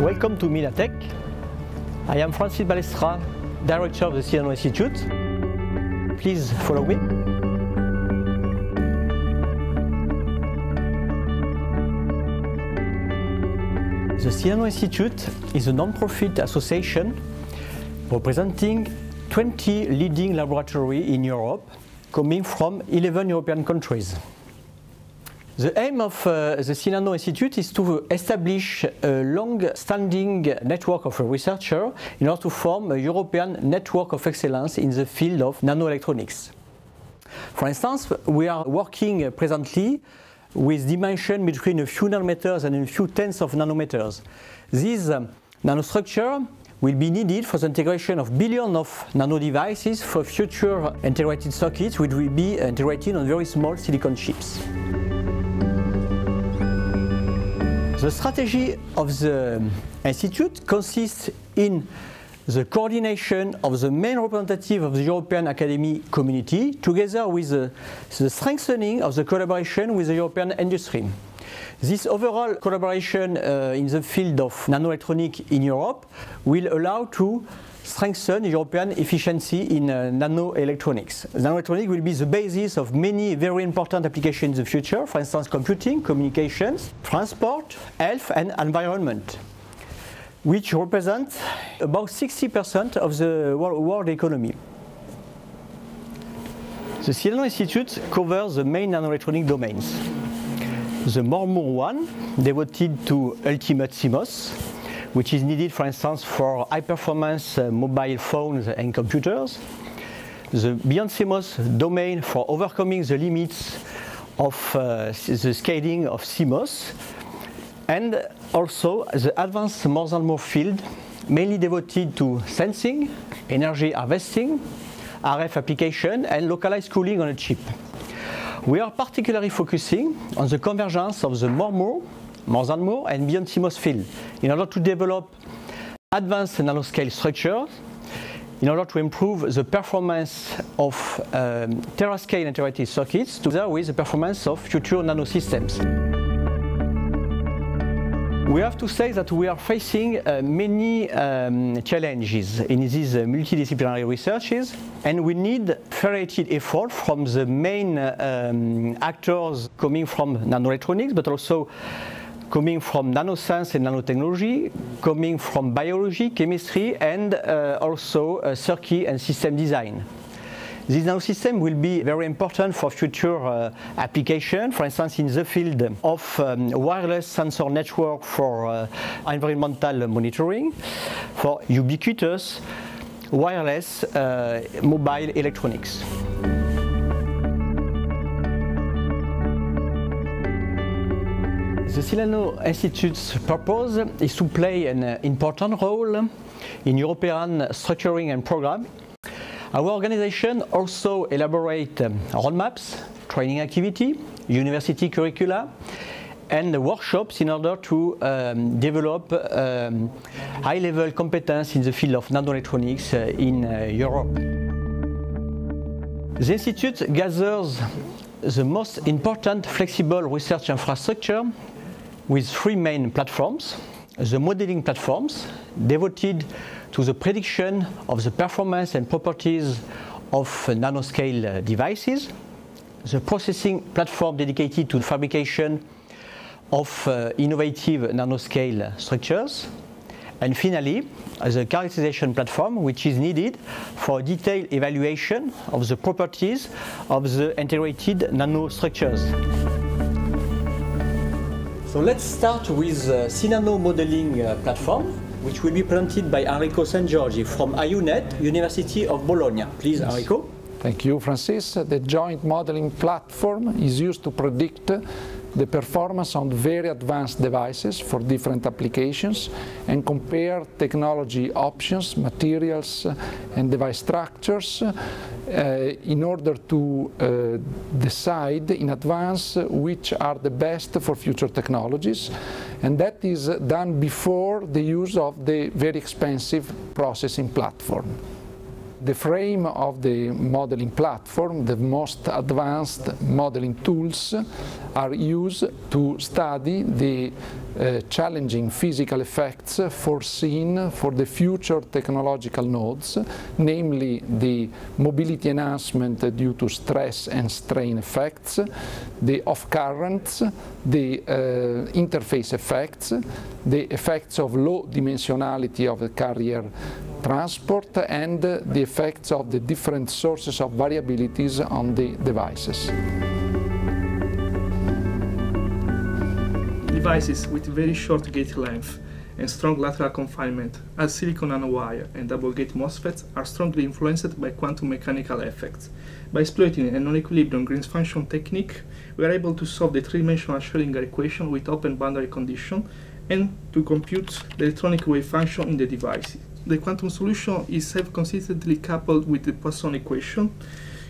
Welcome to Minatech. I am Francis Balestra, Director of the Sinano Institute. Please follow me. The Sinano Institute is a non-profit association representing 20 leading laboratories in Europe, coming from 11 European countries. The aim of the Sinano Institute is to establish a long-standing network of researchers in order to form a European network of excellence in the field of nanoelectronics. For instance, we are working presently with dimensions between a few nanometers and a few tenths of nanometers. These nanostructures will be needed for the integration of billions of nano devices for future integrated circuits, which will be integrated on very small silicon chips. The strategy of the Institute consists in the coordination of the main representative of the European academic community, together with the strengthening of the collaboration with the European industry. This overall collaboration in the field of nanoelectronics in Europe will allow to strengthen European efficiency in nanoelectronics. Nanoelectronics will be the basis of many very important applications in the future, for instance computing, communications, transport, health and environment, which represent about 60% of the world economy. The Sinano Institute covers the main nanoelectronic domains. The more one, devoted to ultimate CMOS, which is needed, for instance, for high-performance mobile phones and computers. The beyond CMOS domain for overcoming the limits of the scaling of CMOS. And also the advanced more than more field, mainly devoted to sensing, energy harvesting, RF application, and localized cooling on a chip. We are particularly focusing on the convergence of the more than more, and beyond CMOS field in order to develop advanced nanoscale structures, in order to improve the performance of terascale integrated circuits together with the performance of future nanosystems. We have to say that we are facing many challenges in these multidisciplinary researches, and we need federated effort from the main actors coming from nanoelectronics, but also coming from nanoscience and nanotechnology, coming from biology, chemistry, and also circuit and system design. This nanosystem will be very important for future application, for instance in the field of wireless sensor network for environmental monitoring, for ubiquitous wireless mobile electronics. The Sinano Institute's purpose is to play an important role in European structuring and program. Our organization also elaborates roadmaps, training activity, university curricula, and workshops in order to develop high-level competence in the field of nanoelectronics in Europe. The Institute gathers the most important flexible research infrastructure with three main platforms. The modeling platforms, devoted to the prediction of the performance and properties of nanoscale devices. The processing platform dedicated to the fabrication of innovative nanoscale structures. And finally, the characterization platform, which is needed for detailed evaluation of the properties of the integrated nanostructures. So let's start with the Sinano modeling platform, which will be presented by Enrico Sangiorgi from IUNET, University of Bologna. Please, yes. Enrico. Thank you, Francis. The joint modeling platform is used to predict the performance on very advanced devices for different applications and compare technology options, materials and device structures in order to decide in advance which are the best for future technologies, and that is done before the use of the very expensive processing platform. the frame of the modeling platform, the most advanced modeling tools are used to study the challenging physical effects foreseen for the future technological nodes, namely the mobility enhancement due to stress and strain effects, the off-currents, the interface effects, the effects of low dimensionality of the carrier transport, and the effects of the different sources of variabilities on the devices. Devices with very short gate length and strong lateral confinement, as silicon nanowire and double-gate MOSFETs, are strongly influenced by quantum mechanical effects. By exploiting a non-equilibrium Green's function technique, we are able to solve the three-dimensional Schrödinger equation with open boundary condition and to compute the electronic wave function in the device. The quantum solution is self-consistently coupled with the Poisson equation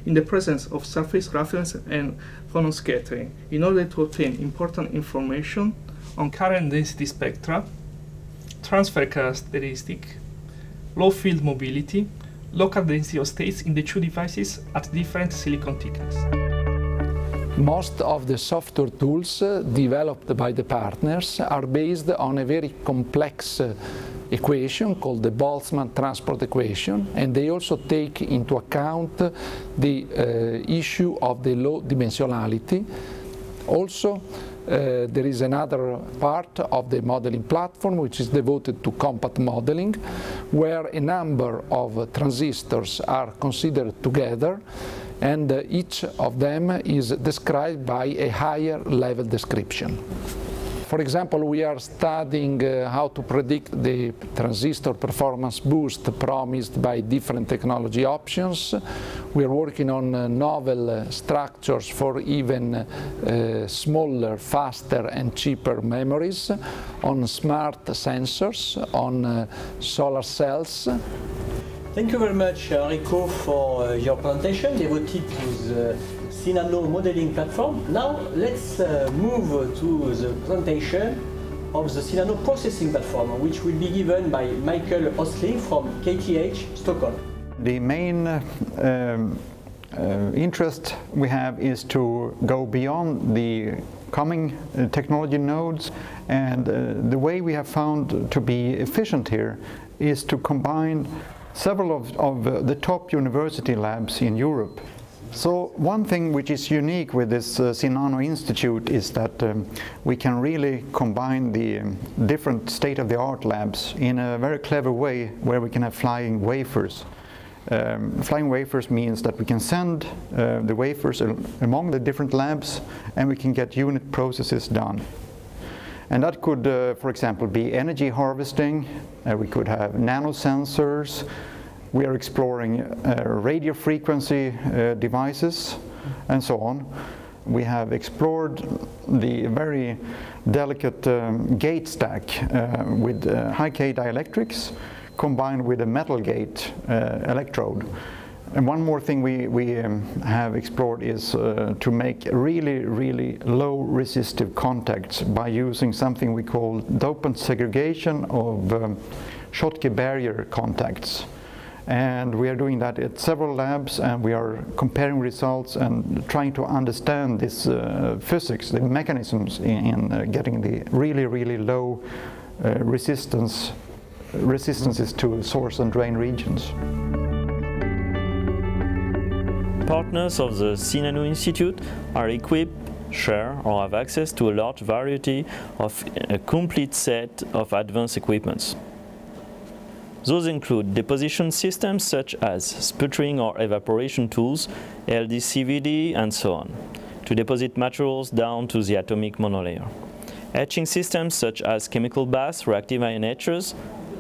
in the presence of surface reference and phonon scattering in order to obtain important information on current density spectra, transfer characteristic, low field mobility, local density of states in the two devices at different silicon thickness. Most of the software tools developed by the partners are based on a very complex equation called the Boltzmann transport equation, and they also take into account the issue of the low dimensionality. Also, there is another part of the modeling platform which is devoted to compact modeling, where a number of transistors are considered together, and each of them is described by a higher level description. For example, we are studying how to predict the transistor performance boost promised by different technology options. We are working on novel structures for even smaller, faster and cheaper memories, on smart sensors, on solar cells. Thank you very much, Enrico, for your presentation devoted to the Sinano modeling platform. Now let's move to the presentation of the Sinano processing platform, which will be given by Michael Osling from KTH Stockholm. The main interest we have is to go beyond the coming technology nodes, and the way we have found to be efficient here is to combine several of the top university labs in Europe. So one thing which is unique with this Sinano Institute is that we can really combine the different state-of-the-art labs in a very clever way, where we can have flying wafers. Flying wafers means that we can send the wafers among the different labs, and we can get unit processes done. And that could, for example, be energy harvesting. We could have nanosensors. We are exploring radio frequency devices and so on. We have explored the very delicate gate stack with high K dielectrics combined with a metal gate electrode. And one more thing we have explored is to make really low resistive contacts by using something we call dopant segregation of Schottky barrier contacts. And we are doing that at several labs, and we are comparing results and trying to understand this physics, the mechanisms in getting the really low resistances to source and drain regions. Partners of the Sinano Institute are equipped, share or have access to a large variety of a complete set of advanced equipments. Those include deposition systems such as sputtering or evaporation tools, LDCVD and so on, to deposit materials down to the atomic monolayer. Etching systems such as chemical baths, reactive ion etchers,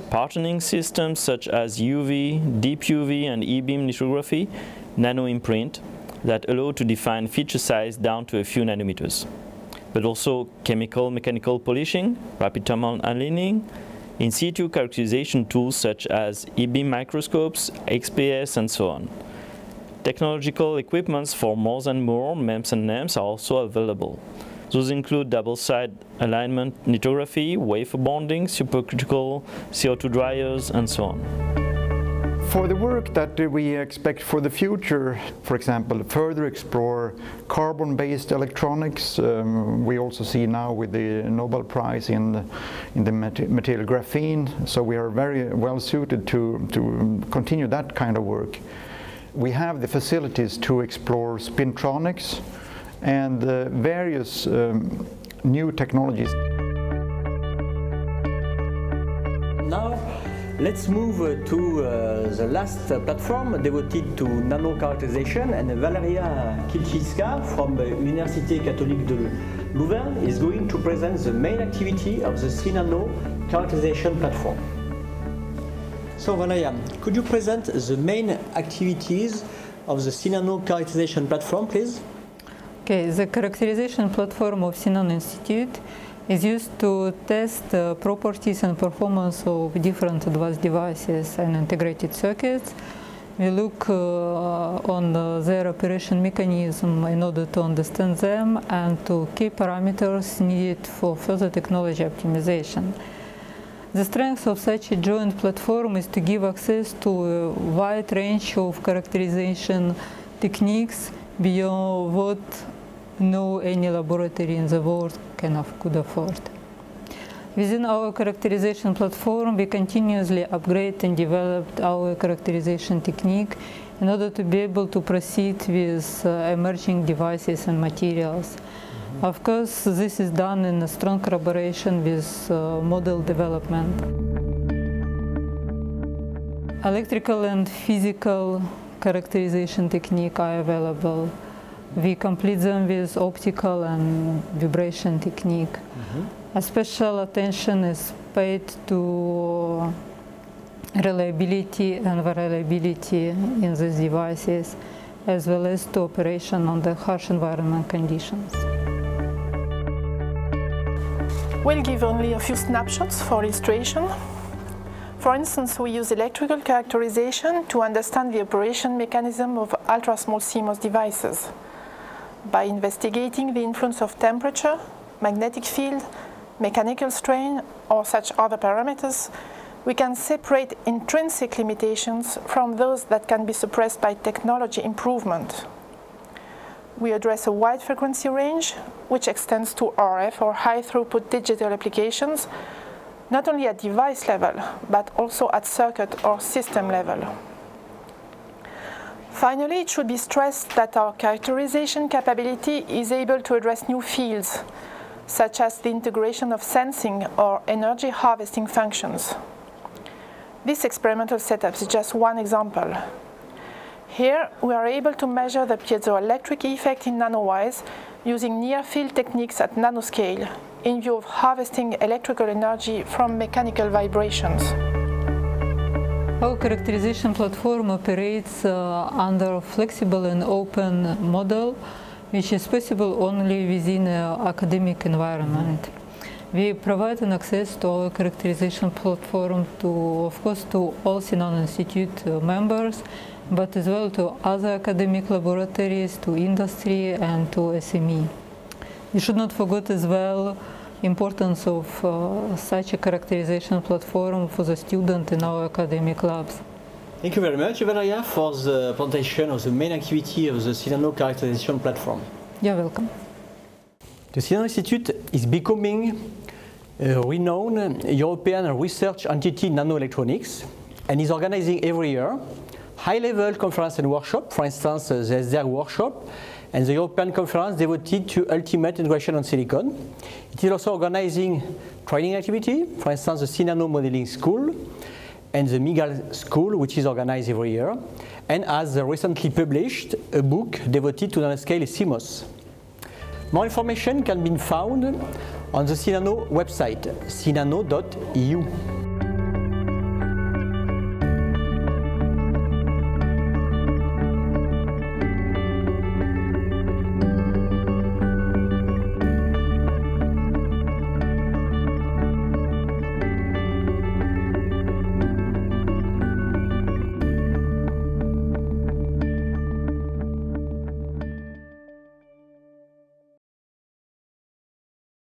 patterning systems such as UV, deep UV and E-beam lithography, nano imprint that allow to define feature size down to a few nanometers, but also chemical mechanical polishing, rapid thermal annealing, in situ characterization tools such as E-beam microscopes, XPS and so on. Technological equipments for more and more MEMS and NEMS are also available. Those include double-side alignment lithography, wafer bonding, supercritical CO2 dryers and so on. For the work that we expect for the future, for example, further explore carbon-based electronics. We also see now with the Nobel Prize in the material graphene, so we are very well suited to continue that kind of work. We have the facilities to explore spintronics and various new technologies. Now, let's move to the last platform devoted to nano-characterization, and Valeria Kilczyńska from the Université Catholique de Louvain is going to present the main activity of the Sinano characterization platform. So Valeria, could you present the main activities of the Sinano characterization platform, please? Okay, the characterization platform of Sinano Institute is used to test properties and performance of different advanced devices and integrated circuits. We look on their operation mechanism in order to understand them and to key parameters needed for further technology optimization. The strength of such a joint platform is to give access to a wide range of characterization techniques beyond what no any laboratory in the world could afford. Within our characterization platform, we continuously upgrade and develop our characterization technique in order to be able to proceed with emerging devices and materials. Of course, this is done in a strong collaboration with model development. Electrical and physical characterization technique are available. We complete them with optical and vibration technique. A special attention is paid to reliability and variability in these devices, as well as to operation under harsh environment conditions. We'll give only a few snapshots for illustration. For instance, we use electrical characterization to understand the operation mechanism of ultra-small CMOS devices. By investigating the influence of temperature, magnetic field, mechanical strain, or such other parameters, we can separate intrinsic limitations from those that can be suppressed by technology improvement. We address a wide frequency range, which extends to RF or high-throughput digital applications, not only at device level, but also at circuit or system level. Finally, it should be stressed that our characterization capability is able to address new fields, such as the integration of sensing or energy harvesting functions. This experimental setup is just one example. Here, we are able to measure the piezoelectric effect in nanowires using near-field techniques at nanoscale in view of harvesting electrical energy from mechanical vibrations. Our characterization platform operates under a flexible and open model, which is possible only within an academic environment. We provide an access to our characterization platform of course, to all Sinano Institute members, but as well to other academic laboratories, to industry, and to SME. We should not forget as well importance of such a characterization platform for the student in our academic labs. Thank you very much, Valeria, for the presentation of the main activity of the Sinano characterization platform. You're welcome. The Sinano Institute is becoming a renowned European research entity in nanoelectronics and is organizing every year high-level conference and workshop, for instance, the SDR workshop, and the European conference devoted to ultimate integration on silicon. It is also organizing training activity, for instance, the Sinano Modeling School and the MIGAL School, which is organized every year, and has recently published a book devoted to nanoscale CMOS. More information can be found on the Sinano website, sinano.eu.